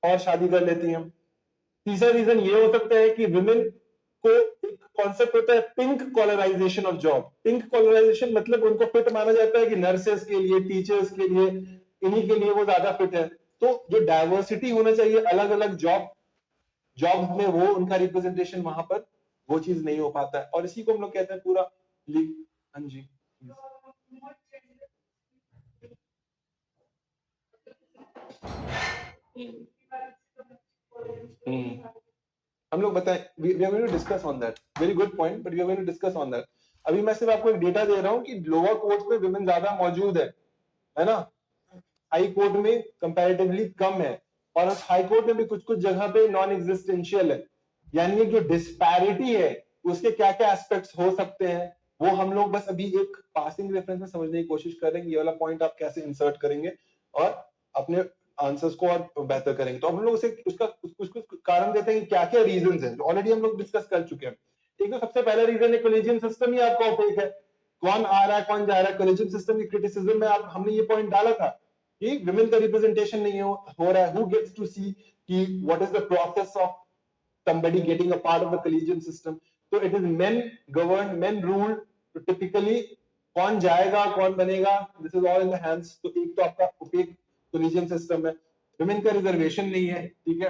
और शादी कर लेती हैं। तीसरा रीजन ये हो सकता है कि विमेन को एक कॉन्सेप्ट होता है पिंक कॉलराइजेशन ऑफ जॉब। पिंक कॉलराइजेशन मतलब उनको फिट माना जाता है कि नर्सेस के लिए, टीचर्स के लिए, इन्हीं के लिए वो ज्यादा फिट है। तो जो डाइवर्सिटी होना चाहिए अलग अलग जॉब में, वो उनका रिप्रेजेंटेशन वहां पर वो चीज नहीं हो पाता है, और इसी को हम लोग कहते हैं पूरा हाँ जी। हम लोग बताएं, we are going to discuss on that, very good point, but we are going to discuss on that. अभी मैं सिर्फ आपको एक डेटा दे रहा हूं कि लोअर कोर्ट्स में विमेन ज्यादा मौजूद है ना, हाई कोर्ट में कंपैरेटिवली कम है, और उस हाई कोर्ट में भी कुछ कुछ जगह पे नॉन एग्जिस्टेंशियल है। यानी जो डिस्पैरिटी है उसके क्या क्या एस्पेक्ट्स हो सकते हैं, वो हम लोग बस अभी एक पासिंग रेफरेंस में समझने की कोशिश करेंगे। ये वाला पॉइंट आप कैसे इंसर्ट करेंगे और अपने आंसर्स को और बेहतर करेंगे। तो हम लोग उसे उसका कुछ कारण देते हैं कि क्या क्या रीजंस हैं, ऑलरेडी हम लोग डिस्कस कर चुके हैं। ठीक है, सबसे पहला रीजन है कॉलेजियन सिस्टम ही आपका ओपेक है। कौन आ रहा है कौन जा रहा है, कॉलेजियन सिस्टम की क्रिटिसिज्म में आप हमने ये पॉइंट डाला था कि विमेन का रिप्रेजेंटेशन नहीं हो रहा है। हु गेट्स टू सी कि what is the process of somebody getting a part of the collegium system? So it is men governed, men ruled. तो typically कौन जाएगा कौन बनेगा, this is all in the hands। तो एक तो आपका ओपेक collegium system है। women का रिजर्वेशन नहीं है, ठीक है,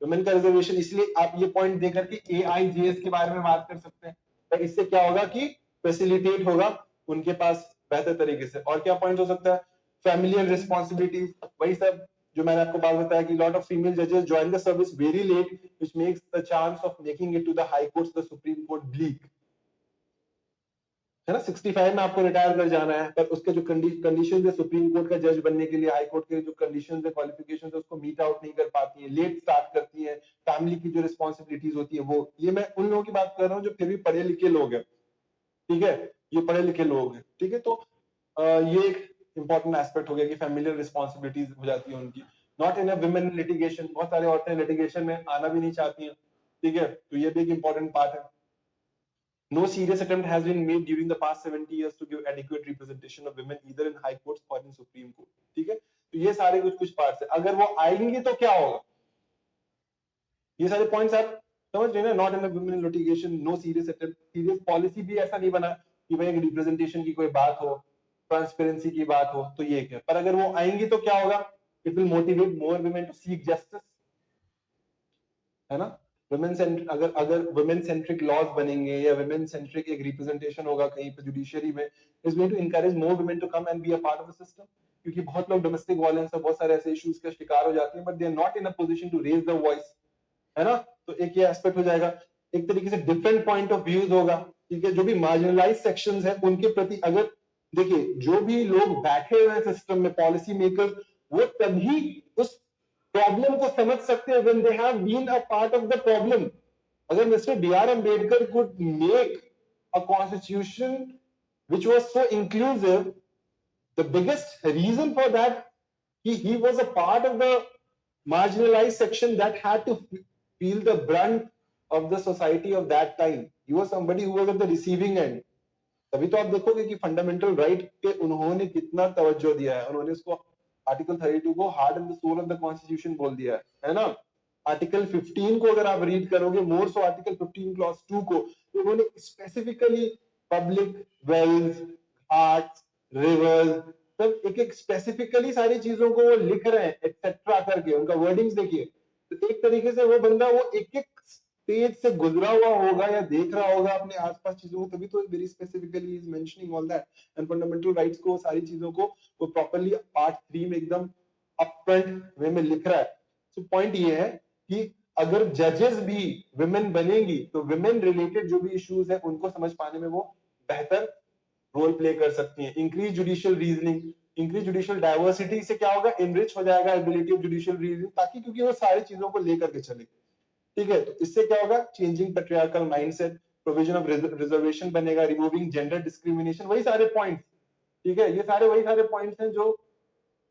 women का रिजर्वेशन, इसलिए आप ये पॉइंट देकर के AIJS के बारे में बात कर सकते हैं। तो इससे क्या होगा कि फैसिलिटेट होगा उनके पास बेहतर तरीके से। और क्या पॉइंट हो सकता है, फैमिलियल रिस्पॉन्सिबिलिटीज, वही सब जो मैंने आपको बात बताया कि लॉट ऑफ फीमेल जजेस join the service very late, which makes the chance of making it to the high court, the supreme court bleak, है ना। 65 में आपको रिटायर कर जाना है, पर उसके जो कंडीशन है सुप्रीम कोर्ट का जज बनने के लिए, हाई कोर्ट के जो कंडीशन है, क्वालिफिकेशन है, उसको मीट आउट नहीं कर पाती है, लेट स्टार्ट करती है, फैमिली की जो रिस्पॉन्सिबिलिटीज होती है वो, ये मैं उन लोगों की बात कर रहा हूँ जो फिर भी पढ़े लिखे लोग हैं, ठीक है, ये पढ़े लिखे लोग हैं, ठीक है। तो ये एक इंपॉर्टेंट एस्पेक्ट हो गया कि फैमिलियल रिस्पॉन्सिबिलिटीज हो जाती है उनकी। नॉट इन विमेन लिटिगेशन, बहुत सारी औरतें लिटिगेशन में आना भी नहीं चाहती हैं, ठीक है, तो ये भी एक इंपॉर्टेंट पार्ट है। No serious attempt has been made during the past 70 years to give adequate representation of women either in high courts or in supreme court, ठीक है। तो ये सारे कुछ पार्ट्स है, अगर वो आएंगे तो क्या होगा, ये सारे पॉइंट्स आप समझ रहे हैं ना। Not in women litigation, no serious attempt, serious policy भी ऐसा नहीं बना कि भाई रिप्रेजेंटेशन की कोई बात हो, ट्रांसपेरेंसी की बात हो, तो ये क्या, पर अगर वो आएंगी तो क्या होगा, it will motivate more women to seek justice, है ना। वुमेन सेंट्रिक, अगर वुमेन सेंट्रिक लॉज बनेंगे या वुमेन सेंट्रिक एक रिप्रेजेंटेशन होगा कहीं पे जुडिशरी में, is going to encourage more women to come and be a part of the system. क्योंकि बहुत लोग डोमेस्टिक वायलेंस और बहुत सारे ऐसे इश्यूज का शिकार हो जाते हैं, but they are not in a position to raise the voice, है ना। तो एक ये एस्पेक्ट हो जाएगा, एक तरीके से डिफरेंट पॉइंट ऑफ व्यूज होगा, ठीक है। जो भी मार्जिनलाइज सेक्शंस है उनके प्रति, अगर देखिए जो भी लोग बैठे हुए हैं सिस्टम में, पॉलिसी मेकर, वो तभी उस प्रॉब्लम को समझ सकते हैं when they have been a part of the problem. अगर mister B.R. Ambedkar could make a constitution which was so inclusive, the biggest reason for that, he was a part of the marginalized section that had to feel the brunt of the society of that time. He was somebody who was at the receiving end. तभी तो आप देखोगे कि fundamental right पे उन्होंने कितना तवज्जो दिया है, उन्होंने उसको आर्टिकल 32 को heart and the soul of the constitution बोल दिया है ना। आर्टिकल 15 को अगर आप रीड करोगे, मोर सो आर्टिकल 15 क्लॉज 2 को, तो उन्होंने specifically public wealth, Ghats, reverse, सब एक एक स्पेसिफिकली सारी चीजों को वो लिख रहे हैं एक्सेट्रा करके, उनका वर्डिंग्स देखिए। तो एक तरीके से वो बंदा वो एक एक स्टेज से गुजरा हुआ होगा या देख रहा होगा अपने आसपास चीजों को, तभी तो very specifically is mentioning all that and fundamental rights को, सारी चीजों को वो प्रॉपर्ली पार्ट 3 में एकदम अपफ्रंट वे में लिख रहा है। सो पॉइंट ये है कि अगर जजेस भी विमेन बनेंगी तो विमेन रिलेटेड जो भी इश्यूज है उनको समझ पाने में वो बेहतर रोल प्ले कर सकती हैं। Increase judicial reasoning, increase judicial diversity से क्या होगा, इनरिच हो जाएगा एबिलिटी ऑफ जुडिशियल रीजनिंग, ताकि क्योंकि वो सारी चीजों को लेकर के चले, ठीक है। तो इससे क्या होगा, changing patriarchal mindset, provision of reservation बनेगा, रिमूविंग जेंडर डिस्क्रिमिनेशन, वही सारे पॉइंट्स, ठीक है। ये सारे वही सारे पॉइंट्स हैं जो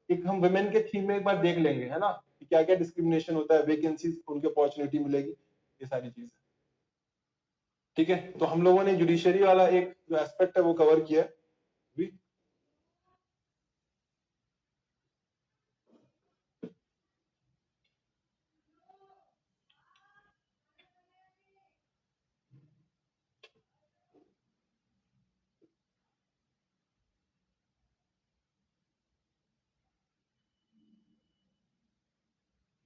एक हम वुमेन के थीम में एक बार देख लेंगे, है ना, कि क्या क्या डिस्क्रिमिनेशन होता है, वैकेंसीज उनके अपॉर्चुनिटी मिलेगी, ये सारी चीजें, ठीक है। तो हम लोगों ने जुडिशरी वाला एक जो एस्पेक्ट है वो कवर किया है भी।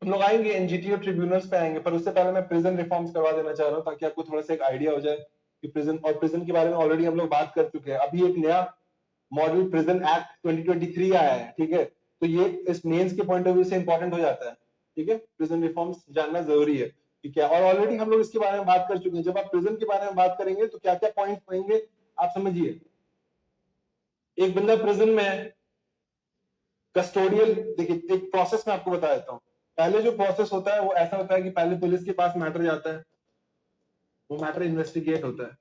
हम लोग आएंगे एनजीटी और ट्रिब्यूनल्स पे आएंगे, पर उससे पहले मैं प्रिजन रिफॉर्म्स करवा देना चाह रहा हूँ ताकि आपको थोड़ा सा एक आइडिया हो जाए कि प्रिजन के बारे में ऑलरेडी हम लोग बात कर चुके हैं। अभी एक नया मॉडल प्रिजन एक्ट 2023 आया है, ठीक है, तो ये इस मेंस के पॉइंट ऑफ व्यू से इंपॉर्टेंट हो जाता है, ठीक है, प्रिजन रिफॉर्म्स जानना जरूरी है, ठीक है, और ऑलरेडी हम लोग इसके बारे में बात कर चुके हैं। जब आप प्रिजन के बारे में बात करेंगे तो क्या क्या पॉइंट आएंगे आप समझिए। एक बंदा प्रिजन में है, कस्टोडियल, देखिए एक प्रोसेस में आपको बता देता हूँ। पहले जो प्रोसेस होता है वो ऐसा होता है कि पहले पुलिस के पास मैटर जाता है, वो मैटर इन्वेस्टिगेट होता है,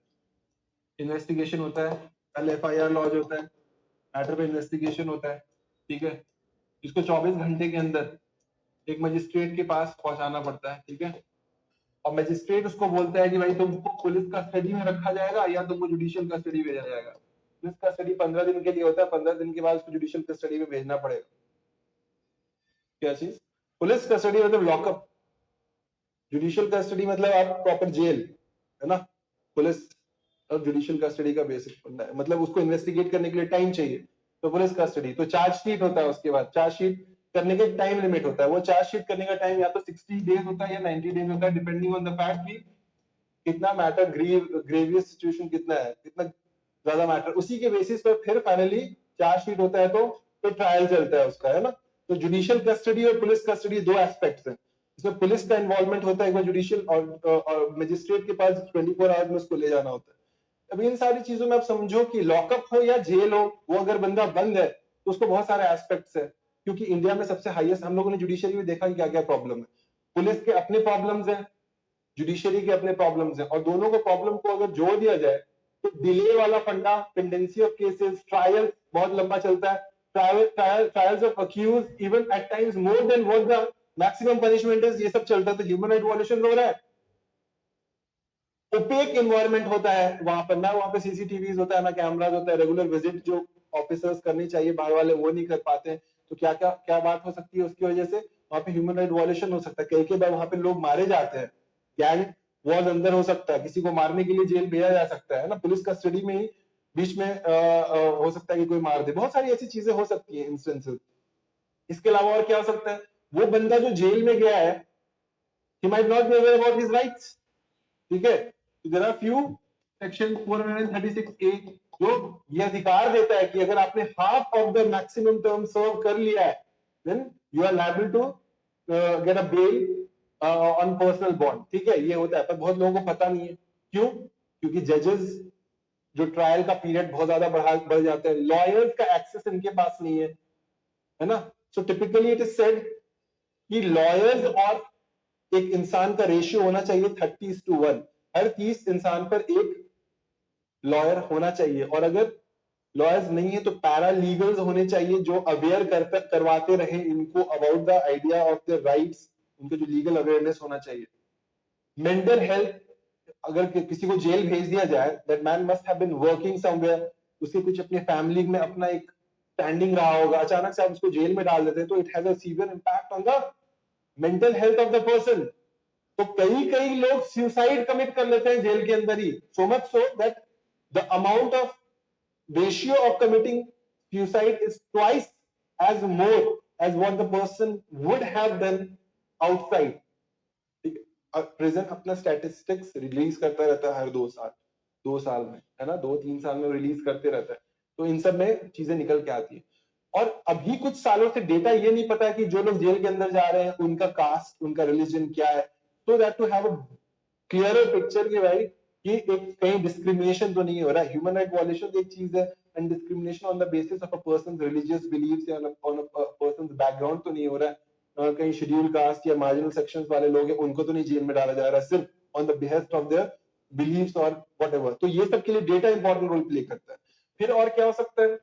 इन्वेस्टिगेशन होता है, पहले एफआईआर लॉन्च होता है, मैटर पे इन्वेस्टिगेशन होता है, ठीक है, इसको 24 घंटे के अंदर एक मजिस्ट्रेट के पास पहुंचाना पड़ता है, ठीक है, और मजिस्ट्रेट उसको बोलता है कि भाई तुमको पुलिस कस्टडी में रखा जाएगा या तुमको जुडिशियल कस्टडी भेजा जाएगा। पुलिस कस्टडी 15 दिन के लिए होता है, 15 दिन के बाद उसको जुडिशियल कस्टडी में भेजना पड़ेगा। क्या चीज? पुलिस कस्टडी मतलब लॉकअप, जुडिशियल कस्टडी मतलब आप प्रॉपर जेल, है ना। पुलिस और जुडिशियल कस्टडी का बेसिक फंडा है, मतलब उसको इन्वेस्टिगेट करने के लिए टाइम चाहिए, तो पुलिस कस्टडी, तो चार्जशीट होता है, उसके बाद चार्जशीट करने का टाइम लिमिट होता है, वो चार्जशीट करने का टाइम या तो 60 डेज होता है या 90 डेज होता है, डिपेंडिंग ऑन द फैक्ट कि कितना मैटर ग्रेवियस सिचुएशन कितना है, कितना ज्यादा मैटर, उसी के बेसिस पर फिर फाइनली चार्जशीट होता है, तो फिर ट्रायल चलता है उसका, है ना। तो जुडिशियल कस्टडी और पुलिस कस्टडी दो एस्पेक्ट्स हैं, इसमें पुलिस का इन्वॉल्वमेंट होता है एक बार जुडिशियल और मजिस्ट्रेट के पास 24 आवर्स में उसको ले जाना होता है। अब इन सारी चीजों में आप समझो कि लॉकअप हो या जेल हो, वो अगर बंदा बंद है तो उसको बहुत सारे एस्पेक्ट्स है, क्योंकि इंडिया में सबसे हाईएस्ट, हम लोगों ने जुडिशरी में देखा कि क्या क्या प्रॉब्लम है, पुलिस के अपने प्रॉब्लम्स हैं, जुडिशरी के अपने प्रॉब्लम्स हैं, और दोनों को प्रॉब्लम को अगर जोड़ दिया जाए तो डिले वाला फंडा, पेंडेंसी ऑफ केसेस, ट्रायल बहुत लंबा चलता है, trials of accused even at times more than what the maximum punishment is, ये सब चलता है, तो ह्यूमन राइट वायलेशन हो रहा है। ओपेक एनवायरनमेंट होता है वहां पर, ना वहां पे सीसीटीवी होता है ना कैमराज होता है, रेगुलर विजिट जो ऑफिसर्स करनी चाहिए बाहर वाले वो नहीं कर पाते हैं, तो क्या क्या क्या बात हो सकती है उसकी वजह से, वहां पे ह्यूमन राइट वायलेशन हो सकता है, कई बार वहां पे लोग मारे जाते हैं, गैंग वॉर अंदर हो सकता है, किसी को मारने के लिए जेल भेजा जा सकता है ना, पुलिस कस्टडी में ही बीच में हो सकता है कि कोई मार दे, बहुत सारी ऐसी चीजें हो सकती है इंस्टेंसेस। इसके अलावा और क्या हो सकता है, वो बंदा जो जेल में गया है, he might not be aware about his rights, ठीक है, there are few section 436A जो ये अधिकार देता है कि अगर आपने half of the maximum term serve कर लिया है then you are liable to get a bail on personal bond, ठीक है, ये होता है, पर बहुत लोगों को पता नहीं है, क्यों? क्योंकि जजेस जो ट्रायल का पीरियड बहुत ज्यादा बढ़ जाता है, लॉयर्स का एक्सेस इनके पास नहीं है ना, so typically it is said कि लॉयर्स और एक इंसान का रेशियो होना चाहिए 30:1, हर 30 इंसान पर एक लॉयर होना चाहिए, और अगर लॉयर्स नहीं है तो पैरा लीगल्स होने चाहिए जो अवेयर करवाते रहे इनको about the idea of the rights, उनको जो लीगल अवेयरनेस होना चाहिए। मेंटल हेल्थ, अगर किसी को जेल भेज दिया जाए, that man must have been working somewhere, उसके कुछ अपने फैमिली में अपना एक स्टैंडिंग रहा होगा, अचानक से आप उसको जेल में डाल देते हैं तो it has a severe impact on the mental health of the person. तो कई लोग सुसाइड कमिट कर लेते हैं जेल के अंदर ही, so much so that the amount of ratio of committing suicide is twice as more as what the person would have done outside। Prison अपना स्टैटिस्टिक्स रिलीज करता रहता है हर 2 साल में, है ना, 2-3 साल में रिलीज करते रहता है, तो इन सब में चीजें निकल के आती है। और अभी कुछ सालों से डेटा ये नहीं पता है कि जो लोग जेल के अंदर जा रहे हैं उनका कास्ट, उनका रिलीजन क्या है, so that to have a clearer picture कि भाई कि एक कहीं डिस्क्रिमिनेशन तो नहीं हो रहा है। ह्यूमन राइट वायलेशन एक चीज है, and discrimination on the basis of a person's religious beliefs या ऑन अ पर्सन्स बैकग्राउंड तो नहीं हो रहा है। कहीं शेड्यूल कास्ट या मार्जिनल सेक्शंस वाले लोग हैं उनको तो नहीं जेल में डाला जा रहा है सिर्फ on the behest of their beliefs और व्हाटएवर। तो ये सब के लिए डेटा इंपॉर्टेंट रोल प्ले करता है। फिर और क्या हो सकता है,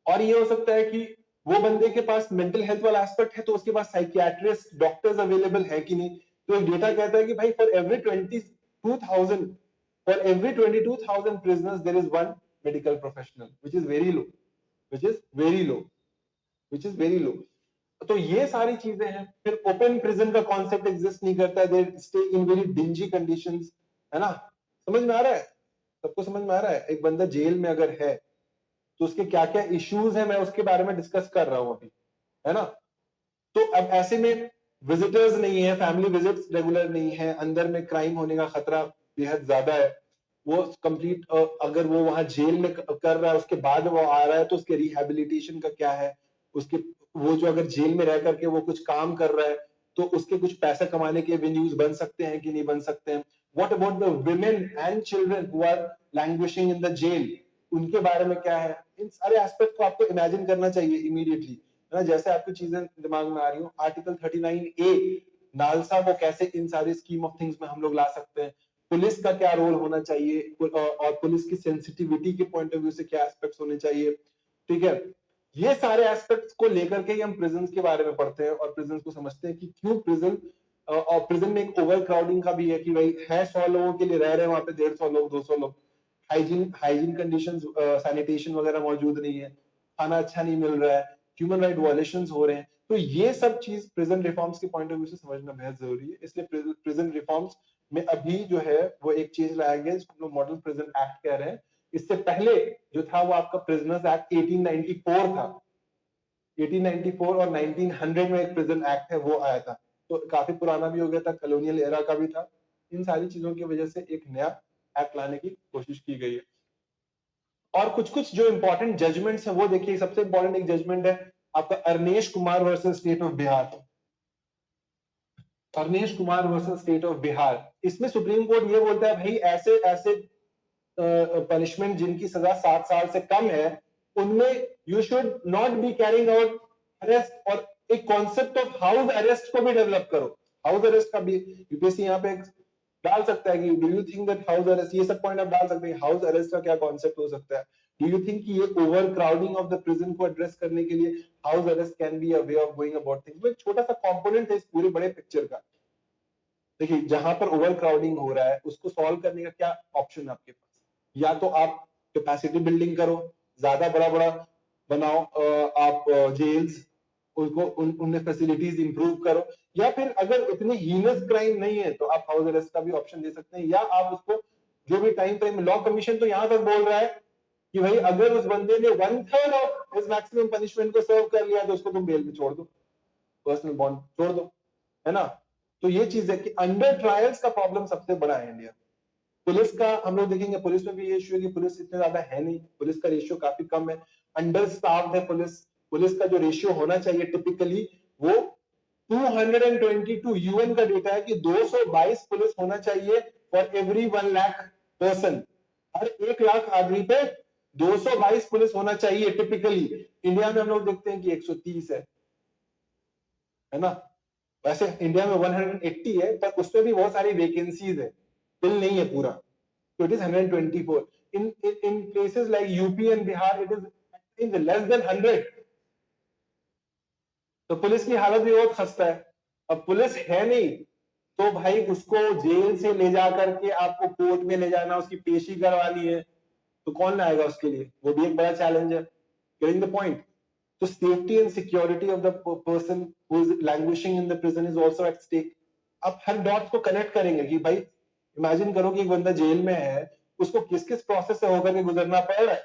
और ये हो सकता है कि वो बंदे के पास मेंटल हेल्थ वाला एस्पेक्ट है तो उसके पास साइकियाट्रिस्ट डॉक्टर्स अवेलेबल है कि नहीं। तो एक डेटा कहता है कि भाई for every 22,000 prisoners there is one medical professional, which is very low, which is very low, which is very low। तो ये सारी चीजें हैं। फिर ओपन प्रिजन का कॉन्सेप्ट एग्जिस्ट नहीं करता है, they stay in very dingy conditions, है ना। समझ में आ रहा है, सबको समझ में आ रहा है। एक बंदा जेल में अगर है तो उसके क्या क्या इश्यूज है मैं उसके बारे में डिस्कस कर रहा हूं अभी, है ना। तो अब ऐसे में विजिटर्स नहीं है, फैमिली विजिट्स रेगुलर नहीं है, अंदर में क्राइम होने का खतरा बेहद ज्यादा है, वो कंप्लीट अगर वो वहां जेल में कर रहा है उसके बाद वो आ रहा है तो उसके रिहेबिलिटेशन का क्या है, उसके वो जो अगर जेल में रह करके वो कुछ काम कर रहा है तो उसके कुछ पैसा कमाने के वेन्यूज बन सकते हैं कि नहीं बन सकते हैं। What about the women and children who are languishing in the jail, उनके बारे में क्या है, इन सारे एस्पेक्ट को आपको इमेजिन करना चाहिए इमीडिएटली, है ना। जैसे आपको चीजें दिमाग में आ रही हो, आर्टिकल 39A नालसा को कैसे इन सारी स्कीम ऑफ थिंग्स में हम लोग ला सकते हैं, पुलिस का क्या रोल होना चाहिए और पुलिस की सेंसिटिविटी के पॉइंट ऑफ व्यू से क्या एस्पेक्ट्स होने चाहिए, ठीक है। ये सारे एस्पेक्ट्स को लेकर के ही हम प्रिजन के बारे में पढ़ते हैं और प्रिजन को समझते हैं कि क्यों प्रिजन, और प्रिजन में एक ओवर क्राउडिंग का भी है कि भाई है 100 लोगों के लिए रह रहे हैं वहां पे 150 लोग 200 लोग, हाइजीन कंडीशंस सैनिटेशन वगैरह मौजूद नहीं है, खाना अच्छा नहीं मिल रहा है, ह्यूमन राइट वायलेशंस हो रहे हैं। तो ये सब चीज प्रिजन रिफॉर्म्स के पॉइंट ऑफ व्यू से समझना बेहद जरूरी है। इसलिए प्रिजन रिफॉर्म्स में अभी जो है वो एक चीज लाया गया जिसको लोग मॉडल प्रिजन एक्ट कह रहे हैं। इससे पहले जो था वो आपका प्रिजनर्स एक्ट 1894 था, 1894 और 1900 में एक प्रिजन एक्ट है वो आया था, तो काफी पुराना भी हो गया था, कॉलोनियल एरा का भी था। इन सारी चीजों की वजह से एक नया एक्ट लाने की कोशिश की गई है। और कुछ कुछ जो इंपॉर्टेंट जजमेंट्स है वो देखिए, सबसे इंपॉर्टेंट एक जजमेंट है आपका Arnesh Kumar versus state of Bihar, Arnesh Kumar versus state of Bihar. इसमें सुप्रीम कोर्ट ये बोलता है भाई ऐसे ऐसे पनिशमेंट जिनकी सजा 7 साल से कम है उनमें you should not be carrying out arrest, और एक कॉन्सेप्ट ऑफ हाउस अरेस्ट को भी डेवलप करो। हाउस अरेस्ट का भी यूपीएससी यहाँ पे डाल सकता है कि do you think that house arrest, ये सब पॉइंट आप डाल सकते हैं, हाउस अरेस्ट का क्या कॉन्सेप्ट हो सकता है, डू यू थिंक कि ये over crowding of the prison को एड्रेस करने के लिए house arrest can be a way of going about things. एक छोटा सा कंपोनेंट है इस पूरे बड़े पिक्चर का। देखिए जहां पर ओवर क्राउडिंग हो रहा है उसको सॉल्व करने का क्या ऑप्शन है आपके पास, या तो आप कैपेसिटी बिल्डिंग करो, ज्यादा बड़ा बड़ा बनाओ आप जेल्स, उनको उनमें फैसिलिटीज इंप्रूव करो, या फिर अगर इतनी हीनस क्राइम नहीं है तो आप हाउस अरेस्ट का भी ऑप्शन दे सकते हैं, या आप उसको जो भी टाइम फ्रेम, लॉ कमीशन तो यहां तक बोल रहा है कि भाई अगर उस बंदे ने 1/3 ऑफ हिज मैक्सिमम पनिशमेंट को सर्व कर लिया तो उसको तुम बेल पे छोड़ दो, पर्सनल बॉन्ड छोड़ दो, है ना। तो ये चीज है कि अंडर ट्रायल्स का प्रॉब्लम सबसे बड़ा है इंडिया। पुलिस का हम लोग देखेंगे, पुलिस में भी ये इश्यू है कि पुलिस इतने ज्यादा है नहीं, पुलिस का रेशियो काफी कम है, अंडर स्टाफ्ड है पुलिस। पुलिस का जो रेशियो होना चाहिए टिपिकली वो 222, यूएन का डेटा है कि 222 पुलिस होना चाहिए फॉर एवरी 1 लाख पर्सन, हर 1 लाख आदमी पे 222 पुलिस होना चाहिए टिपिकली। इंडिया में हम लोग देखते हैं कि 130 है ना। वैसे इंडिया में 180 है पर उसमें भी बहुत सारी वैकेंसीज है, फिल नहीं है पूरा, so it is 124 in places like UP and Bihar it is less than 100। तो पुलिस की हालत भी बहुत खस्ता है। अब पुलिस है नहीं तो भाई उसको जेल से ले जा करके आपको कोर्ट में ले जाना, उसकी पेशी करवानी है, तो कौन लाएगा उसके लिए, वो भी एक बड़ा चैलेंज है। Getting the point. तो safety and security of the person who is languishing in the prison is also at stake. आप हर डॉट्स को कनेक्ट करेंगे कि भाई इमेजिन करो कि एक बंदा जेल में है, उसको किस किस प्रोसेस से होकर के गुजरना पड़ रहा है,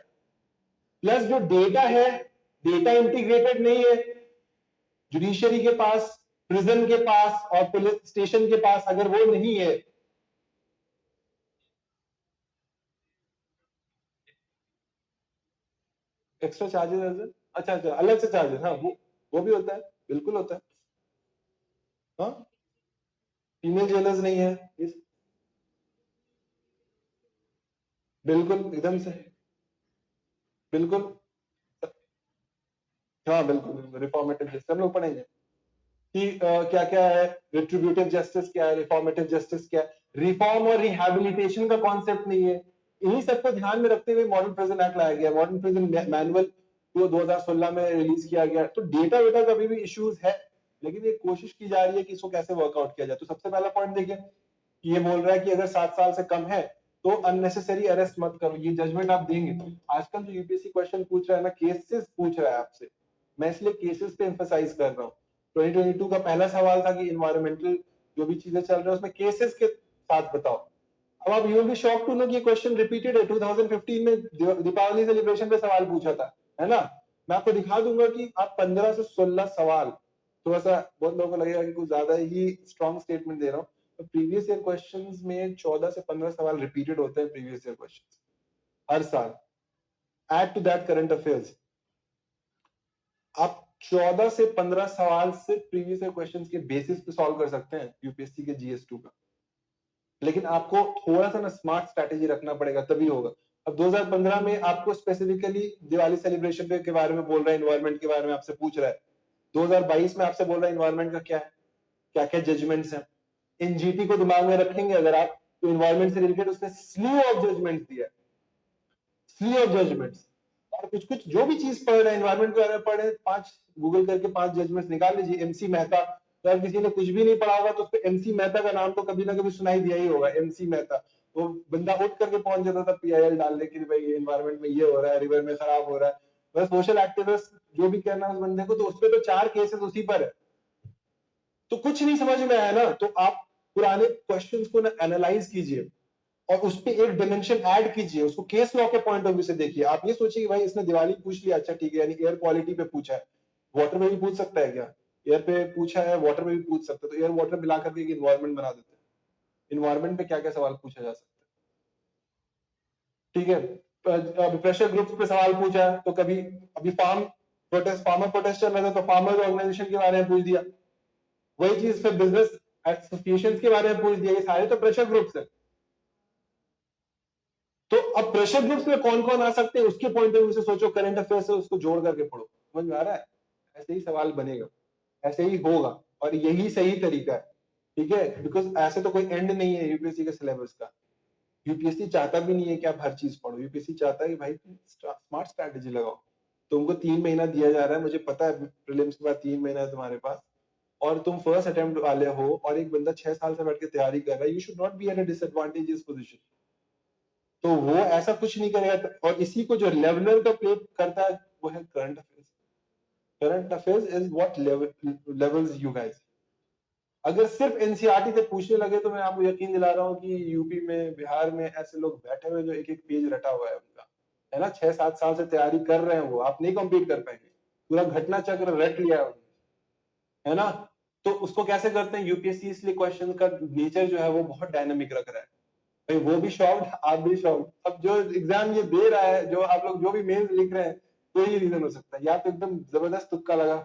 प्लस जो डेटा है, डेटा इंटीग्रेटेड नहीं है जुडिशरी के पास, प्रिजन के पास और पुलिस स्टेशन के पास, अगर वो नहीं है एक्स्ट्रा चार्जेस, अच्छा अच्छा अलग से चार्जेस, हाँ वो भी होता है, बिल्कुल होता है। हाँ फीमेल जेलर्स नहीं है इस, बिल्कुल एकदम से, बिल्कुल, हाँ बिल्कुल रिफॉर्मेटिव जस्टिस हम लोग पढ़ेंगे कि क्या क्या है, रिट्रीब्यूटिव जस्टिस क्या है, रिफॉर्मेटिव जस्टिस क्या है, रिफॉर्म और रिहैबिलिटेशन का कॉन्सेप्ट नहीं है। इन्हीं सबको ध्यान में रखते हुए मॉडर्न प्रिजन एक्ट लाया गया, मॉडर्न प्रिजन मैनुअल जो 2016 में रिलीज किया गया। तो डेटा वेटा का भी इश्यूज है, लेकिन ये कोशिश की जा रही है कि इसको कैसे वर्कआउट किया जाए। तो सबसे पहला पॉइंट देखिए, ये बोल रहा है कि अगर 7 साल से कम है तो अननेसेसरी अरेस्ट मत करो, ये जजमेंट आप देंगे। आजकल जो यूपीएससी क्वेश्चन पूछ रहा है ना, केसेस पूछ रहा है आपसे, मैं इसलिए केसेस पे एम्फसाइज कर रहा हूँ। 2022 का पहला सवाल था कि इन्वायरमेंटल जो भी चीजें चल रही है उसमें केसेस के साथ बताओ। अब आप you will be shock to know कि ये क्वेश्चन रिपीटेड है, 2015 में दीपावली सेलिब्रेशन पे सवाल पूछा था, है ना। मैं आपको दिखा दूंगा कि आप 15 से 16 सवाल थोड़ा सा बहुत लोगों को लगेगा कि कुछ ज्यादा ही स्ट्रॉन्ग स्टेटमेंट दे रहा हूँ, तो प्रीवियस ईयर क्वेश्चंस में 14 से 15 सवाल रिपीटेड होते हैं प्रीवियस ईयर क्वेश्चंस हर साल। Add to that current affairs, आप 14 से 15 सवाल सिर्फ प्रीवियस ईयर क्वेश्चंस के बेसिस पे सॉल्व कर सकते हैं यूपीएससी के जीएस2 का। लेकिन आपको थोड़ा सा ना स्मार्ट स्ट्रैटेजी रखना पड़ेगा, तभी होगा। अब 2015 में आपको स्पेसिफिकली दिवाली सेलिब्रेशन के बारे में बोल रहा है, इन्वायरमेंट के बारे में आपसे पूछ रहा है। 2022 में आपसे बोल रहा है इन्वायरमेंट का क्या है, क्या क्या जजमेंट्स हैं। एनजीटी को दिमाग में रखेंगे अगर आप, तो इन्वायरमेंट से रिलेटेड उसने स्लीव ऑफ जजमेंट्स दिया है, स्लीव ऑफ जजमेंट्स। और कुछ कुछ जो भी चीज पढ़ रहे हैं इन्वायरमेंट के बारे में पढ़ रहे हैं, 5 गूगल करके 5 जजमेंट्स निकाल लीजिए। एमसी मेहता, तो अगर किसी ने कुछ भी नहीं पढ़ा होगा तो उसको एमसी मेहता का नाम तो कभी ना कभी सुनाई दिया ही होगा। एमसी मेहता, वो बंदा उठ करके पहुंच जाता था पीआईएल डालने के लिए, भाई एनवायरमेंट में ये हो रहा है, रिवर में खराब हो रहा है, बस सोशल एक्टिविस्ट जो भी कहना है उस बंदे को, तो उसपे तो 4 केसेस उसी पर है। तो कुछ नहीं समझ में आया ना, तो आप पुराने क्वेश्चंस को ना एनालाइज कीजिए और उस पे एक डायमेंशन ऐड कीजिए, उसको केस लॉ के पॉइंट ऑफ व्यू से देखिए। आप ये सोचिए कि भाई इसने दिवाली पूछ लिया, अच्छा ठीक है, यानी एयर क्वालिटी पे पूछा है, वाटर में भी पूछ सकता है क्या? एयर पे पूछा है, वाटर में भी पूछ सकता है, तो एयर वाटर मिला करके एक इन्वायरमेंट बना देते हैं। इन्वायरमेंट पे क्या क्या सवाल पूछा जा सकता है, ठीक है। प्रेशर ग्रुप्स पे सवाल पूछा है, तो कभी अभी फार्मर प्रोटेस्ट चल रहा था, तो फार्मर ऑर्गेनाइजेशन के बारे में पूछ दिया। वही चीज फिर बिजनेस एसोसिएशन के बारे में पूछ दिया। ये सारे तो प्रेशर ग्रुप्स है। तो अब प्रेशर ग्रुप्स में कौन कौन आ सकते हैं उसके पॉइंट ऑफ व्यू से सोचो, करंट अफेयर से उसको जोड़ करके पढ़ो। समझ में आ रहा है? ऐसे ही सवाल बनेगा, ऐसे ही होगा, और यही सही तरीका है, ठीक है। बिकॉज ऐसे तो कोई एंड नहीं है यूपीएससी के सिलेबस का। यूपीएससी चाहता भी नहीं है कि आप हर चीज पढ़ो। यूपीएससी चाहता है कि भाई तुम स्मार्ट स्ट्रैटेजी लगाओ। तुमको 3 महीना दिया जा रहा है, मुझे पता है प्रीलिम्स के बाद 3 महीना है तुम्हारे पास, और तुम फर्स्ट अटेम्प्ट वाले हो, और एक बंदा 6 साल से बैठ के तैयारी कर रहा है। You should not be at a disadvantageous position. तो वो ऐसा कुछ नहीं करेगा। और इसी को जो लेवलर का प्ले करता है वो है current affairs. Current affairs is what levels you guys. अगर सिर्फ एनसीईआरटी से पूछने लगे तो मैं आपको यकीन दिला रहा हूँ कि यूपी में, बिहार में ऐसे लोग बैठे हुए जो एक एक पेज रटा हुआ है उनका, है ना, 6-7 साल से तैयारी कर रहे हैं, वो आप नहीं कम्पीट कर पाएंगे। पूरा घटना चक्र रट लिया है ना। तो उसको कैसे करते हैं यूपीएससी, इसलिए क्वेश्चन का नेचर जो है वो बहुत डायनामिक रख रहा है। भाई वो भी शॉक्ड, आप भी शॉक्ड। अब जो एग्जाम ये दे रहा है, जो आप लोग जो भी मेंस लिख रहे हैं, कोई ही रीजन हो सकता है। या तो एकदम जबरदस्त तुक्का लगा,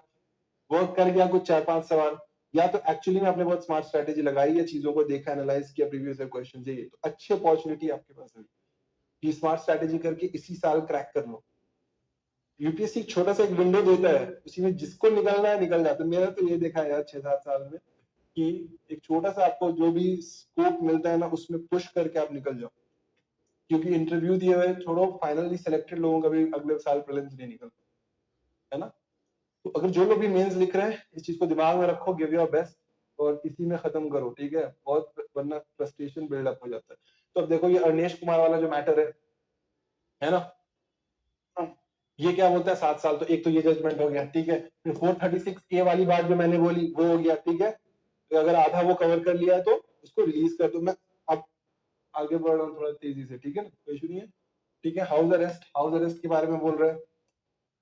वर्क कर गया कुछ 4-5 सवाल, या तो एक्चुअली में आपने बहुत स्मार्ट स्ट्रेटेजी लगाई है, चीजों को देखा, एनालाइज किया, प्रीवियस ईयर क्वेश्चन चाहिए, तो अच्छी अपॉर्चुनिटी आपके पास है कि स्मार्ट स्ट्रेटेजी करके इसी साल क्रैक कर लो। यूपीएससी छोटा सा एक विंडो देता है, उसी में जिसको निकलना है निकल जाता है। मेरा तो ये देखा है यार 6-7 साल में, कि एक छोटा सा आपको जो भी स्कोप मिलता है ना, उसमें पुश करके आप निकल जाओ। क्योंकि इंटरव्यू दिए हुए छोड़ो, फाइनली सिलेक्टेड लोगों का भी अगले साल प्रीलिम्स नहीं निकलता, है ना। तो अगर जो लोग भी मेंस लिख रहे हैं, इस चीज को दिमाग में रखो, गिव योर बेस्ट, और इसी में खत्म करो, ठीक है। बहुत, वरना फ्रस्ट्रेशन बिल्डअप हो जाता है। तो अब देखो ये अवनेश कुमार वाला जो मैटर है ना, ये क्या बोलता है 7 साल, तो एक तो ये जजमेंट हो गया, ठीक है। फिर 436A वाली बात जो मैंने बोली वो हो गया, ठीक है। तो अगर आधा वो कवर कर लिया है तो उसको रिलीज कर दो। मैं अब आगे बढ़ रहा हूँ थोड़ा तेजी से, ठीक है ना, कोई इशू नहीं है, ठीक है। हाउस अरेस्ट, हाउस अरेस्ट के बारे में बोल रहे हैं,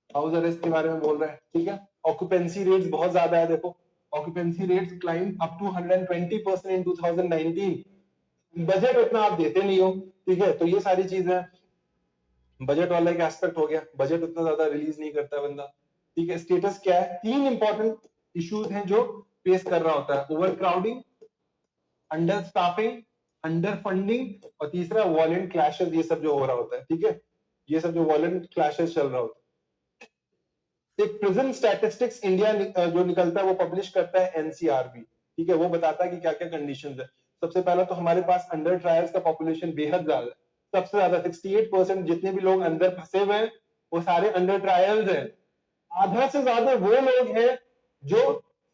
हाउस अरेस्ट के बारे में बोल रहे हैं, ठीक है। ऑक्यूपेंसी रेट्स बहुत ज्यादा है, देखो occupancy rates climb up to 120% in 2019। Budget उतना आप देते नहीं हो, ठीक है। तो ये सारी चीजें, बजट वाला एक एस्पेक्ट हो गया, बजट उतना ज्यादा रिलीज नहीं करता है बंदा, ठीक है। स्टेटस क्या है, 3 इंपॉर्टेंट इश्यूज हैं जो फेस कर रहा होता है, over crowding, under staffing, under funding, और तीसरा वॉलेंट क्लैशेस, ये सब जो हो रहा होता है, ठीक है। ये सब जो वॉलेंट क्लैशेस चल रहा होता है। एक प्रिजन स्टैटिस्टिक्स इंडिया जो निकलता है वो पब्लिश करता है एनसीआरबी, ठीक है। वो बताता है कि क्या क्या कंडीशंस है। सबसे पहला तो हमारे पास अंडर ट्रायल्स का पॉपुलेशन बेहद ज्यादा है, सबसे ज्यादा 68% जितने भी लोग अंदर फंसे हुए हैं वो सारे अंडर ट्रायल्स हैं। आधा से ज्यादा वो लोग हैं जो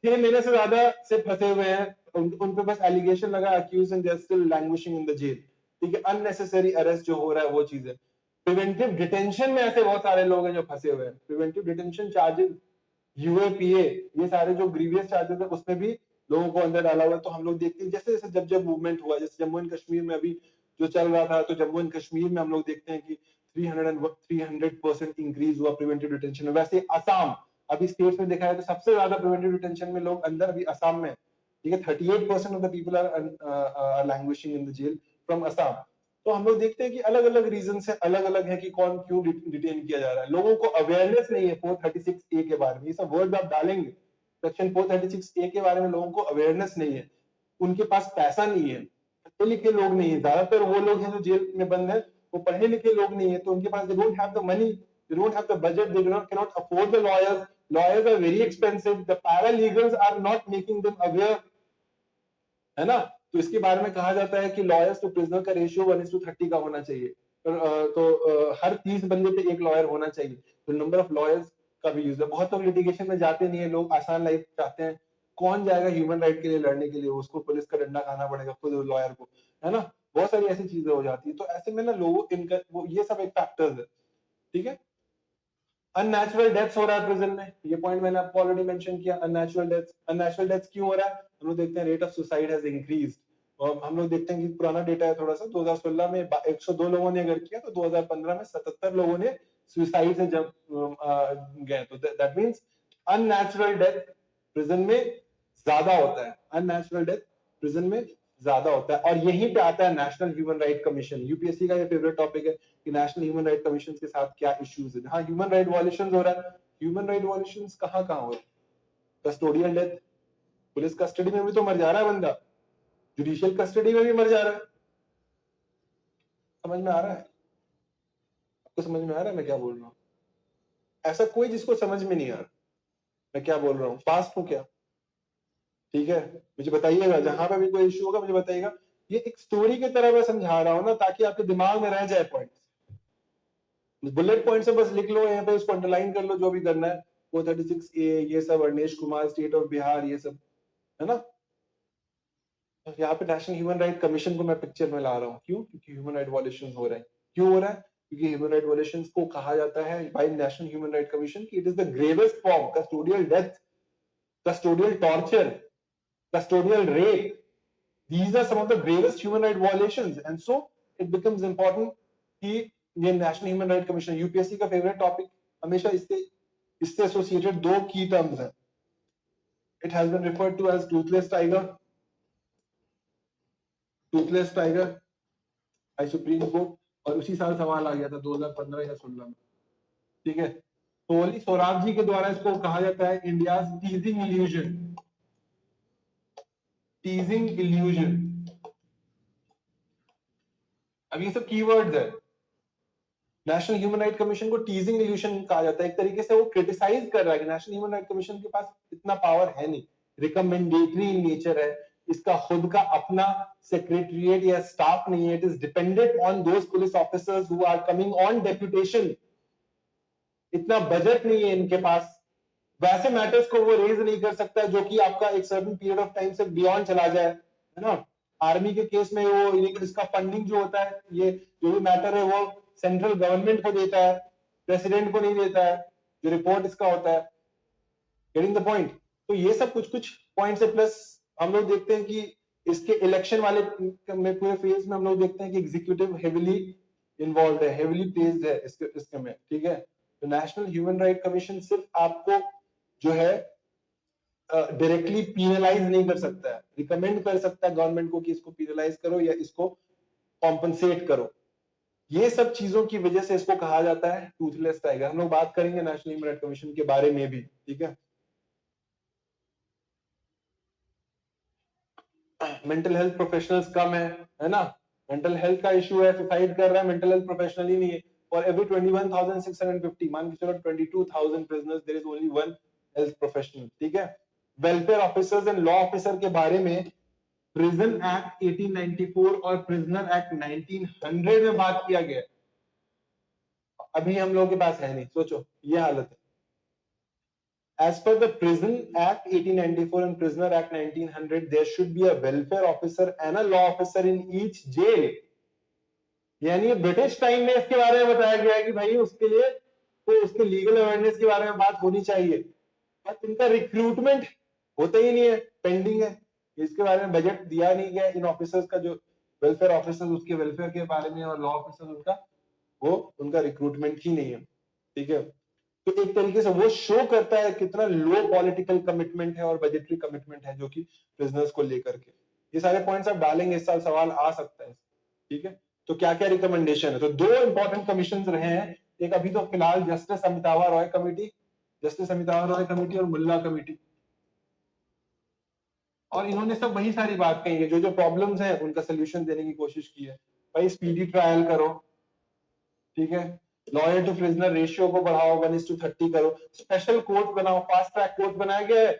6 महीने से ज्यादा से फंसे हुए हैं, उन पे बस एलिगेशन लगा, accused and they are still languishing in the jail, ठीक है। अननेसेसरी अरेस्ट जो हो रहा है वो चीजें। प्रिवेंटिव डिटेंशन में ऐसे बहुत सारे लोग हैं जो फंसे हुए हैं, प्रिवेंटिव डिटेंशन चार्जेस, यूएपीए, ये सारे जो ग्रीवियस चार्जेस है उसमें भी लोगों को अंदर डाला हुआ है। तो हम लोग देखते हैं जैसे जैसे जब जब मूवमेंट हुआ, जैसे जम्मू एंड कश्मीर में अभी जो चल रहा था, तो जम्मू एंड कश्मीर में हम लोग देखते हैं कि 300% इंक्रीज हुआ प्रिवेंटिव डिटेंशन में। वैसे असम, अभी स्टेट्स में देखा है तो सबसे ज्यादा प्रिवेंटिव डिटेंशन में लोग अंदर अभी असम में, ठीक है, 38% of the people are languishing in the jail from Assam. तो हम लोग देखते हैं कि अलग अलग रीजन से अलग अलग है कि कौन क्यों डिटेन किया जा रहा है। लोगों को अवेयरनेस नहीं है 436A के बारे में, ये सब वर्ड आप डालेंगे सेक्शन 436A के बारे में, लोगों को अवेयरनेस नहीं है, उनके पास पैसा नहीं है, पढ़े लिखे लोग नहीं है, ज्यादातर वो लोग हैं जो जेल में बंद है वो पढ़े लिखे लोग नहीं है, तो उनके पास they don't have the money, they don't have the budget, they cannot afford the lawyers, lawyers are very expensive, the paralegals are not making them aware, है ना। तो इसके बारे में कहा जाता है कि लॉयर्स टू प्रिजनर का रेशियो 1:30 का होना चाहिए, हर 30 बंदे पे एक लॉयर होना चाहिए। तो नंबर ऑफ लॉयर्स का भी यूज है। बहुत लोग लिटिगेशन में जाते नहीं है, लोग आसान लाइफ चाहते हैं, कौन जाएगा ह्यूमन राइट के लिए लड़ने के लिए, उसको पुलिस का डंडा खाना पड़ेगा खुद लॉयर को, है ना। बहुत सारी ऐसी चीजें हो जाती है, तो ऐसे में ना लोगों इनका वो ये सब एक फैक्टर्स है, ठीक है। अननेचुरल डेथ्स हो रहा है प्रिजन में, ये पॉइंट मैंने आपको ऑलरेडी मेंशन किया। अननेचुरल डेथ्स क्यों हो रहा है, हम लोग देखते हैं rate of suicide has increased, और हम लोग देखते हैं कि पुराना डेटा है थोड़ा सा, 2016 में 102 लोगों ने अगर किया तो 2015 में 77 लोगों ने सुसाइड से जब गए, तो that means unnatural death prison में ज्यादा होता है, अननेचुरल डेथ प्रिजन में ज्यादा होता है। और यहीं पे आता है national human right commission, UPSC का ये फेवरेट टॉपिक है कि नेशनल ह्यूमन राइट कमीशन के साथ क्या इश्यूज है। हाँ, ह्यूमन राइट वायलेशंस हो रहा है, ह्यूमन राइट वायलेशंस कहाँ कहाँ हो रहे हैं, कस्टोडियल डेथ, पुलिस कस्टडी में भी तो मर जा रहा है बंदा, जुडिशियल कस्टडी में भी मर जा रहा है। समझ में आ रहा है आपको, समझ में आ रहा है मैं क्या बोल रहा हूँ? ऐसा कोई जिसको समझ में नहीं आ रहा मैं क्या बोल रहा हूँ, फास्ट हूँ क्या? ठीक है, मुझे बताइएगा, जहां पे भी कोई इश्यू होगा मुझे बताइएगा। ये एक स्टोरी की तरह मैं समझा रहा हूँ ना, ताकि आपके दिमाग में रह जाए पॉइंट, बुलेट पॉइंट से बस लिख लो, यहाँ पे उसको अंडरलाइन कर लो, जो भी करना है। 436A ये सब, अवनीश कुमार, स्टेट ऑफ बिहार, ये सब, है ना। यहाँ पे नेशनल ह्यूमन राइट कमीशन को मैं पिक्चर में ला रहा हूँ, क्यों? क्योंकि ह्यूमन राइट वायलेशन हो रहे हैं। क्यों हो रहा है? क्योंकि ह्यूमन राइट वायलेशन को कहा जाता है by national human right commission कि it is the gravest form, custodial death, custodial torture, custodial rape, these are some of the gravest human right violations, and so it becomes important कि ये national human right commission, UPSC का favourite topic, हमेशा इससे associated दो की terms हैं। It has been referred to as toothless tiger, toothless tiger by supreme court, और उसी साल सवाल आ गया था 2015 या 16 में, ठीक है। कोहली सौराब जी के द्वारा इसको कहा जाता है इंडियाज टीजिंग इल्यूजन, टीजिंग इल्यूजन। अब ये सब कीवर्ड्स है। नेशनल ह्यूमन राइट कमीशन को टीजिंग इल्यूशन कहा जाता है, एक तरीके से वो क्रिटिसाइज कर रहा है कि नेशनल ह्यूमन राइट कमीशन के पास इतना पावर है नहीं, रिकमेंडेटरी इन नेचर है, इसका खुद का अपना सेक्रेटरिएट या स्टाफ नहीं है, it is dependent on those police officers who are coming on deputation, इतना बजट नहीं है इनके पास, वैसे मैटर्स को वो रेज नहीं कर सकता जो कि आपका एक सर्टेन पीरियड ऑफ टाइम से बियॉन्ड चला जाए, है ना। आर्मी के केस में वो इसका फंडिंग जो होता है, ये जो भी मैटर है वो सेंट्रल गवर्नमेंट को देता है, प्रेसिडेंट को नहीं देता है, जो रिपोर्ट इसका होता है, गेटिंग द पॉइंट। तो ये सब कुछ कुछ पॉइंट्स है। प्लस हम लोग देखते हैं कि इसके इलेक्शन वाले में पूरे फेज में हम लोग देखते हैं कि एग्जीक्यूटिव हेविली इन्वॉल्व है, हेविली प्लेस्ड है इसके में, ठीक है। तो नेशनल ह्यूमन राइट कमीशन सिर्फ आपको जो है डायरेक्टली पीनलाइज नहीं कर सकता है, रिकमेंड कर सकता है गवर्नमेंट को कि इसको पीनलाइज करो या इसको कॉम्पनसेट करो। ये सब चीजों की वजह से इसको कहा जाता है टूथलेस टाइगर। हम लोग बात करेंगे नेशनल ह्यूमन राइट कमीशन के बारे में भी, ठीक है। मेंटल हेल्थ प्रोफेशनल्स कम है ना। मेंटल हेल्थ का इशू है, सुसाइड कर रहा है, मेंटल हेल्थ प्रोफेशनल ही नहीं है। फॉर एवरी 21,650, मान के चलो 22,000 prisoners there is only one health professional, ठीक है। Welfare officers and law officer के बारे में प्रिजन एक्ट 1894 और प्रिजनर एक्ट 1900 में बात किया गया, अभी हम लोगों के पास है नहीं। सोचो ये हालत है। As per the Prison Act 1894 and Prisoner Act 1900, there should be a welfare officer and a law officer in each jail. यानी ब्रिटिश टाइम में इसके बारे में बताया गया है कि भाई उसके लिए तो उसके लीगल अवेयरनेस के बारे में बात होनी चाहिए, बट इनका रिक्रूटमेंट होता ही नहीं है, पेंडिंग है। इसके बारे में बजट दिया नहीं गया इन ऑफिसर्स का, जो वेलफेयर ऑफिसर्स उसके वेलफेयर के बारे में, और लॉ ऑफिसर्स उनका वो उनका रिक्रूटमेंट ही नहीं है, ठीक है। तो एक तरीके से वो शो करता है कितना लो पॉलिटिकल कमिटमेंट है और बजटरी कमिटमेंट है जो कि प्रिजनर्स को लेकर के। ये सारे पॉइंट्स आप डालेंगे, इस साल सवाल आ सकता है, ठीक है। तो क्या क्या रिकमेंडेशन है, तो 2 इंपॉर्टेंट कमीशन रहे हैं, एक अभी तो फिलहाल जस्टिस अमितावा रॉय कमेटी, और मुल्ला कमेटी, और इन्होंने सब वही सारी बात कही है, जो जो प्रॉब्लम्स हैं उनका सोल्यूशन देने की कोशिश की है। भाई स्पीडी ट्रायल करो, ठीक है, लॉयर टू प्रिजनर रेशियो को बढ़ाओ, 1:30 करो, स्पेशल कोर्ट बनाओ, फास्ट ट्रैक कोर्ट बनाया गया है,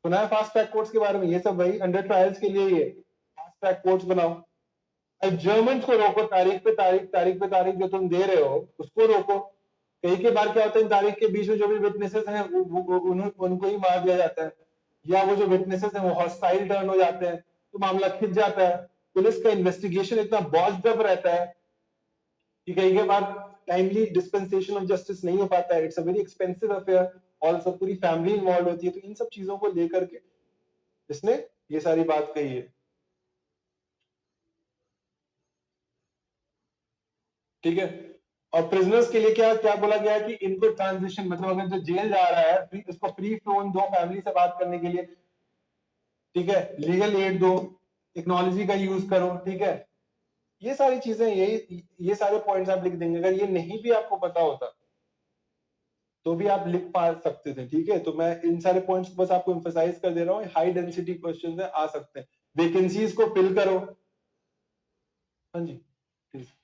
सुना है फास्ट ट्रैक कोर्ट्स के बारे में, ये सब वही अंडर ट्रायल्स के लिए ही है, फास्ट ट्रैक कोर्ट्स बनाओ। एडजर्नमेंट को रोको, तारीख पे तारीख जो तुम दे रहे हो उसको रोको। कई के बार क्या होता है, इन तारीख के बीच में जो भी विटनेसेस हैं उनको ही मार दिया जाता है, या वो जो विटनेसेस हैं वो हॉस्टाइल टर्न हो जाते हैं, तो मामला खिंच जाता है, पुलिस का इन्वेस्टिगेशन इतना बॉज्ड अप रहता है कि कई के बाद टाइमली डिस्पेंसेशन ऑफ जस्टिस नहीं हो पाता है, it's a very expensive affair, also पूरी फैमिली इन्वॉल्व होती है। तो इन सब चीजों को लेकर के इसने ये सारी बात कही है, ठीक है। और प्रिजनर्स के लिए क्या क्या बोला गया है कि इनको ट्रांजिशन, मतलब अगर जो जेल जा रहा है उसको फ्री फ्लोन दो फैमिली से बात करने के लिए, ठीक है, लीगल एड दो, टेक्नोलॉजी का यूज करो, ठीक है। ये सारी चीजें, ये सारे पॉइंट्स आप लिख देंगे। अगर ये नहीं भी आपको पता होता तो भी आप लिख पा सकते थे, ठीक है। तो मैं इन सारे पॉइंट्स को बस आपको एम्फसाइज कर दे रहा हूँ, हाई डेंसिटी क्वेश्चन आ सकते हैं। वैकेंसीज को फिल करो, हाँ जी please।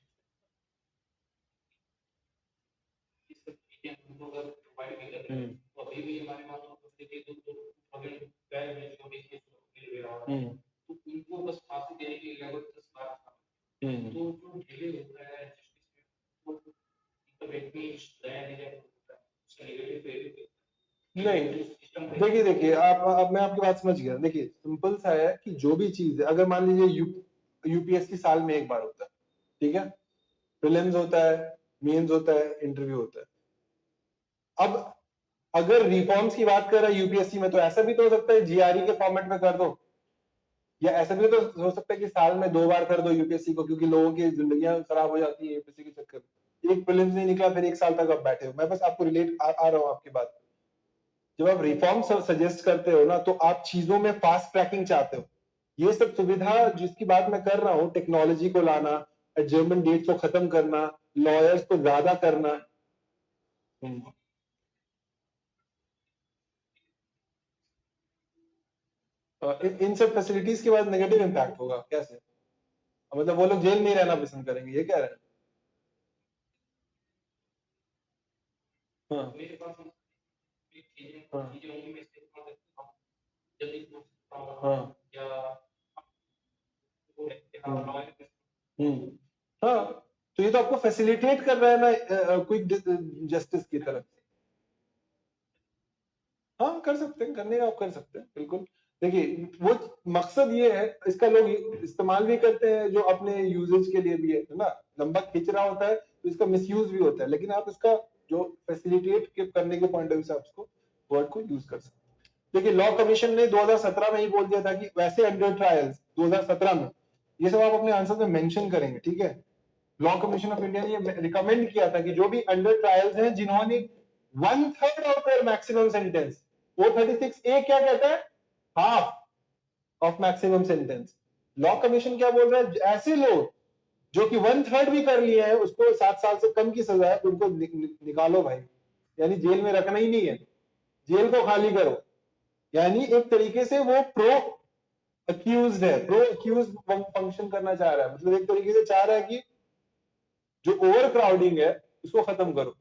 नहीं, देखिए आप, अब मैं आपकी बात समझ गया। देखिए सिंपल सा है कि जो भी चीज है, अगर मान लीजिए यूपीएससी साल में एक बार होता है, ठीक है, प्रीलिम्स होता है, मेंस होता है, इंटरव्यू होता है। अब अगर रिफॉर्म्स की बात कर रहा है यूपीएससी में, तो ऐसा भी तो हो सकता है जीआरई के फॉर्मेट में कर दो, या ऐसा भी तो हो सकता है कि साल में 2 बार कर दो यूपीएससी को, क्योंकि लोगों की जिंदगियां खराब हो जाती है यूपीएससी के चक्कर में। एक प्रीलिम्स नहीं निकला, फिर 1 साल तक आप बैठे हो। मैं बस आपको रिलेट आ रहा हूँ आपकी बात। जब आप रिफॉर्म सजेस्ट करते हो ना, तो आप चीजों में फास्ट ट्रैकिंग चाहते हो। ये सब सुविधा जिसकी बात मैं कर रहा हूँ, टेक्नोलॉजी को लाना, एडजर्नमेंट डेट को खत्म करना, लॉयर्स को ज्यादा करना, इन सब फैसिलिटीज के बाद नेगेटिव इम्पैक्ट होगा कैसे? मतलब वो लोग जेल में रहना पसंद करेंगे, ये कह रहे हैं? हाँ हाँ हाँ हम्म, हाँ। तो ये तो आपको फैसिलिटेट कर रहा है ना क्विक जस्टिस की तरफ। हाँ कर सकते हैं, करने का आप कर सकते हैं बिल्कुल। देखिए वो मकसद ये है, इसका लोग इस्तेमाल भी करते हैं जो अपने यूजेज के लिए भी है ना, लंबा खींच रहा होता है तो इसका मिसयूज भी होता है, लेकिन आप इसका जो फैसिलिटेट करने के पॉइंट ऑफ व्यू से आप इसको वर्ड को यूज कर सकते हैं। देखिए लॉ कमीशन ने 2017 में ही बोल दिया था कि वैसे अंडर ट्रायल्स 2017 में, ये सब आप अपने आंसर में मेंशन करेंगे, ठीक है। लॉ कमीशन ऑफ इंडिया ने ये रिकमेंड किया था कि जो भी अंडर ट्रायल्स हैं जिन्होंने 1/3 ऑफ देयर मैक्सिमम सेंटेंस, 436 ए क्या कहता है, half of maximum sentence. Law commission क्या बोल रहा है, ऐसे लोग जो कि 1/3 भी कर लिए हैं, उसको 7 साल से कम की सजा है, उनको निकालो भाई, यानी जेल में रखना ही नहीं है, जेल को खाली करो। यानी एक तरीके से वो प्रो अक्यूज है, प्रो अक्यूज फंक्शन करना चाह रहा है, मतलब एक तरीके से चाह रहा है कि जो ओवर क्राउडिंग है उसको खत्म करो।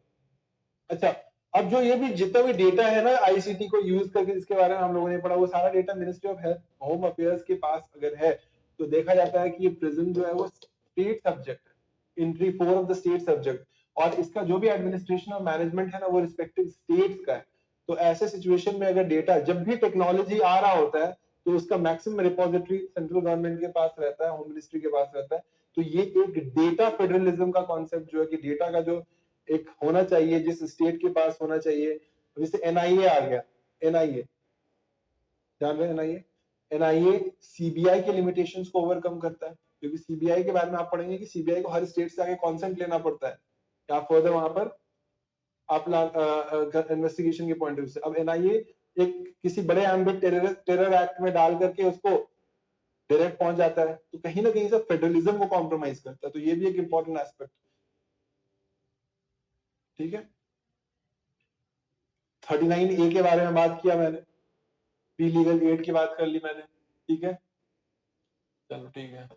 अच्छा, अब जो ये भी जितना भी डेटा है ना आईसीटी को यूज करके, जिसके बारे में हम लोगों ने पढ़ा, वो सारा data ministry of health home affairs के पास अगर है, तो देखा जाता है कि ये प्रिजन जो है वो स्टेट सब्जेक्ट है, entry 4 of the state subject, और इसका जो भी एडमिनिस्ट्रेशन और मैनेजमेंट है ना वो रिस्पेक्टिव स्टेट्स का है। तो ऐसे सिचुएशन में अगर डेटा, जब भी टेक्नोलॉजी आ रहा होता है, तो उसका मैक्सिमम रिपोजिटरी सेंट्रल गवर्नमेंट के पास रहता है, होम मिनिस्ट्री के पास रहता है। तो ये एक डेटा फेडरलिज्म का कॉन्सेप्ट जो है कि डेटा का जो एक होना चाहिए, जिस स्टेट के पास होना चाहिए, जैसे एनआईए आ गया, एनआईए जान रहे हैं, एनआईए, एनआईए सीबीआई के लिमिटेशंस को ओवरकम करता है, क्योंकि सीबीआई के बारे में आप पढ़ेंगे कि सीबीआई को हर स्टेट से आगे कॉन्सेंट लेना पड़ता है, क्या फर्दर वहां पर आप इन्वेस्टिगेशन के पॉइंट ऑफ व्यू से। अब एनआईए एक किसी बड़े एम्बिट टेरर एक्ट में डाल करके उसको डायरेक्ट पहुंच जाता है, तो कहीं ना कहीं से फेडरलिज्म को कॉम्प्रोमाइज करता है, तो ये भी एक इंपॉर्टेंट एस्पेक्ट। ठीक है, 39A के बारे में बात किया मैंने, प्री लीगल एड की बात कर ली मैंने। ठीक है, चलो ठीक है।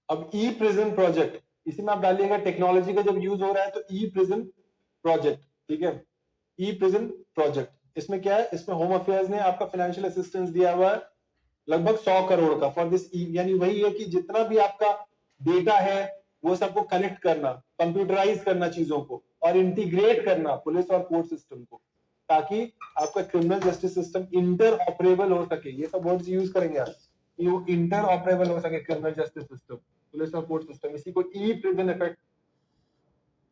अब ई प्रिजन प्रोजेक्ट, इसी में आप डालिएगा टेक्नोलॉजी का जब यूज हो रहा है तो ई प्रिजन प्रोजेक्ट। ठीक है, ई प्रिजन प्रोजेक्ट, इसमें क्या है, इसमें होम अफेयर्स ने आपका फाइनेंशियल असिस्टेंस दिया हुआ है लगभग 100 करोड़ का फॉर दिस, यानी वही है कि जितना भी आपका डेटा है वो सबको कलेक्ट करना, कंप्यूटराइज करना चीजों को और इंटीग्रेट करना पुलिस और कोर्ट सिस्टम को, ताकि आपका criminal justice system inter operable हो सके। ये सब वर्ड्स यूज करेंगे आप, कि वो इंटर ऑपरेबल हो सके क्रिमिनल जस्टिस सिस्टम, पुलिस और कोर्ट सिस्टम। इसी को ई प्रिजन इफेक्ट